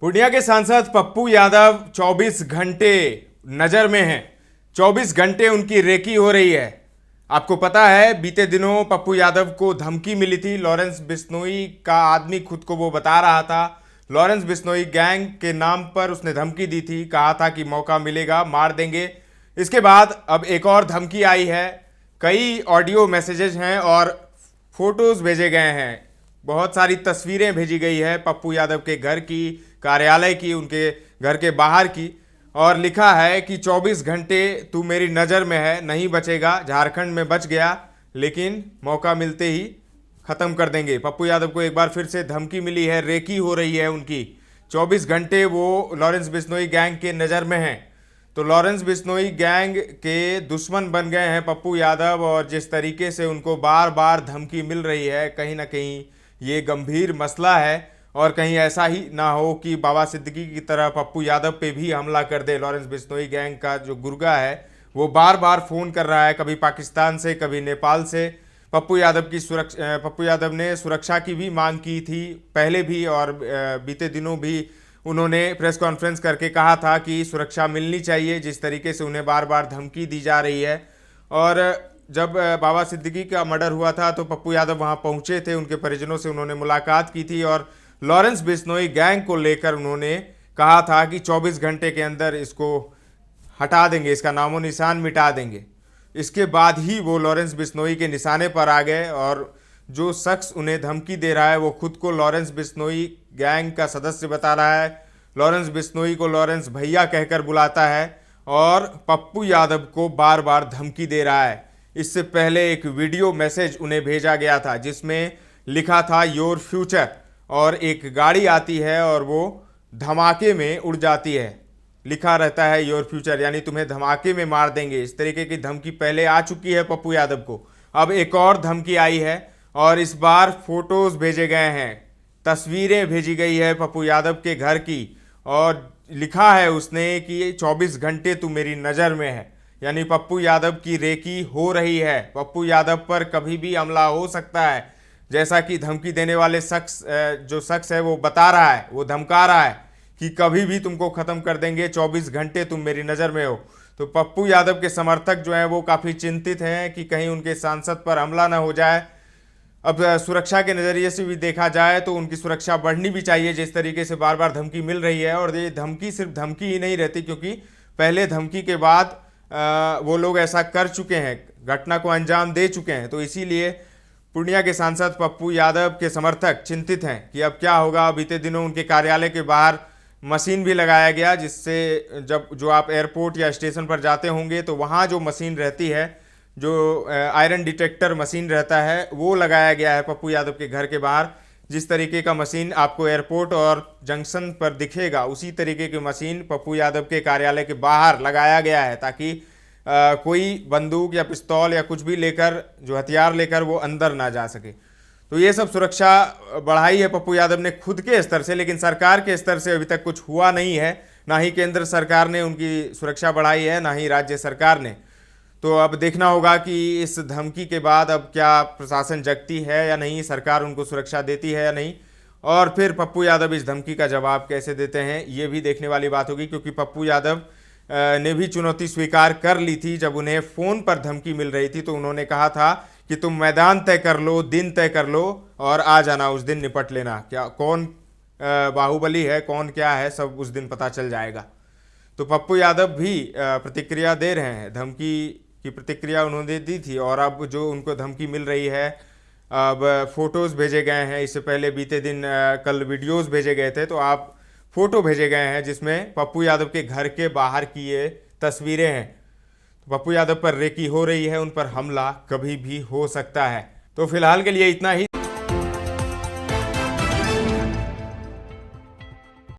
पूर्णिया के सांसद पप्पू यादव 24 घंटे नजर में हैं। 24 घंटे उनकी रेकी हो रही है। आपको पता है बीते दिनों पप्पू यादव को धमकी मिली थी। लॉरेंस बिश्नोई का आदमी खुद को वो बता रहा था। लॉरेंस बिश्नोई गैंग के नाम पर उसने धमकी दी थी, कहा था कि मौका मिलेगा मार देंगे। इसके बाद अब एक और धमकी आई है। कई ऑडियो मैसेजेस हैं और फोटोज भेजे गए हैं। बहुत सारी तस्वीरें भेजी गई है पप्पू यादव के घर की, कार्यालय की, उनके घर के बाहर की, और लिखा है कि 24 घंटे तू मेरी नज़र में है, नहीं बचेगा। झारखंड में बच गया लेकिन मौका मिलते ही ख़त्म कर देंगे। पप्पू यादव को एक बार फिर से धमकी मिली है, रेकी हो रही है उनकी। 24 घंटे वो लॉरेंस बिश्नोई गैंग के नज़र में हैं। तो लॉरेंस बिश्नोई गैंग के दुश्मन बन गए हैं पप्पू यादव, और जिस तरीके से उनको बार बार धमकी मिल रही है, कहीं ना कहीं ये गंभीर मसला है। और कहीं ऐसा ही ना हो कि बाबा सिद्दीकी की तरह पप्पू यादव पे भी हमला कर दे। लॉरेंस बिश्नोई गैंग का जो गुर्गा है वो बार बार फ़ोन कर रहा है, कभी पाकिस्तान से, कभी नेपाल से। पप्पू यादव ने सुरक्षा की भी मांग की थी पहले भी, और बीते दिनों भी उन्होंने प्रेस कॉन्फ्रेंस करके कहा था कि सुरक्षा मिलनी चाहिए, जिस तरीके से उन्हें बार बार धमकी दी जा रही है। और जब बाबा सिद्दीकी का मर्डर हुआ था तो पप्पू यादव वहां पहुंचे थे, उनके परिजनों से उन्होंने मुलाकात की थी, और लॉरेंस बिश्नोई गैंग को लेकर उन्होंने कहा था कि 24 घंटे के अंदर इसको हटा देंगे, इसका नामो निशान मिटा देंगे। इसके बाद ही वो लॉरेंस बिश्नोई के निशाने पर आ गए, और जो शख्स उन्हें धमकी दे रहा है वो खुद को लॉरेंस बिश्नोई गैंग का सदस्य बता रहा है। लॉरेंस बिश्नोई को लॉरेंस भैया कहकर बुलाता है और पप्पू यादव को बार बार धमकी दे रहा है। इससे पहले एक वीडियो मैसेज उन्हें भेजा गया था जिसमें लिखा था योर फ्यूचर, और एक गाड़ी आती है और वो धमाके में उड़ जाती है, लिखा रहता है योर फ्यूचर, यानी तुम्हें धमाके में मार देंगे। इस तरीके की धमकी पहले आ चुकी है पप्पू यादव को। अब एक और धमकी आई है और इस बार फोटोज भेजे गए हैं, तस्वीरें भेजी गई है पप्पू यादव के घर की, और लिखा है उसने कि 24 घंटे तू मेरी नज़र में है। यानी पप्पू यादव की रेकी हो रही है। पप्पू यादव पर कभी भी हमला हो सकता है, जैसा कि धमकी देने वाले जो शख्स है वो बता रहा है, वो धमका रहा है कि कभी भी तुमको ख़त्म कर देंगे, 24 घंटे तुम मेरी नज़र में हो। तो पप्पू यादव के समर्थक जो हैं वो काफ़ी चिंतित हैं कि कहीं उनके सांसद पर हमला ना हो जाए। अब सुरक्षा के नज़रिए से भी देखा जाए तो उनकी सुरक्षा बढ़नी भी चाहिए, जिस तरीके से बार बार धमकी मिल रही है। और ये धमकी सिर्फ धमकी ही नहीं रहती, क्योंकि पहले धमकी के बाद वो लोग ऐसा कर चुके हैं, घटना को अंजाम दे चुके हैं। तो इसीलिए पूर्णिया के सांसद पप्पू यादव के समर्थक चिंतित हैं कि अब क्या होगा। बीते दिनों उनके कार्यालय के बाहर मशीन भी लगाया गया, जिससे जो आप एयरपोर्ट या स्टेशन पर जाते होंगे तो वहाँ जो मशीन रहती है, जो आयरन डिटेक्टर मशीन रहता है, वो लगाया गया है पप्पू यादव के घर के बाहर। जिस तरीके का मशीन आपको एयरपोर्ट और जंक्शन पर दिखेगा, उसी तरीके की मशीन पप्पू यादव के कार्यालय के बाहर लगाया गया है, ताकि कोई बंदूक या पिस्तौल या कुछ भी लेकर, जो हथियार लेकर, वो अंदर ना जा सके। तो ये सब सुरक्षा बढ़ाई है पप्पू यादव ने खुद के स्तर से, लेकिन सरकार के स्तर से अभी तक कुछ हुआ नहीं है। ना ही केंद्र सरकार ने उनकी सुरक्षा बढ़ाई है, ना ही राज्य सरकार ने। तो अब देखना होगा कि इस धमकी के बाद अब क्या प्रशासन जगती है या नहीं, सरकार उनको सुरक्षा देती है या नहीं, और फिर पप्पू यादव इस धमकी का जवाब कैसे देते हैं, ये भी देखने वाली बात होगी। क्योंकि पप्पू यादव ने भी चुनौती स्वीकार कर ली थी। जब उन्हें फ़ोन पर धमकी मिल रही थी तो उन्होंने कहा था कि तुम मैदान तय कर लो, दिन तय कर लो, और आ जाना, उस दिन निपट लेना। क्या कौन बाहुबली है, कौन क्या है, सब उस दिन पता चल जाएगा। तो पप्पू यादव भी प्रतिक्रिया दे रहे हैं। धमकी की प्रतिक्रिया उन्होंने दी थी, और अब जो उनको धमकी मिल रही है, अब फोटोज़ भेजे गए हैं। इससे पहले बीते दिन कल वीडियोज़ भेजे गए थे, तो आप फोटो भेजे गए हैं जिसमें पप्पू यादव के घर के बाहर की ये तस्वीरें हैं। तो पप्पू यादव पर रेकी हो रही है, उन पर हमला कभी भी हो सकता है। तो फिलहाल के लिए इतना ही।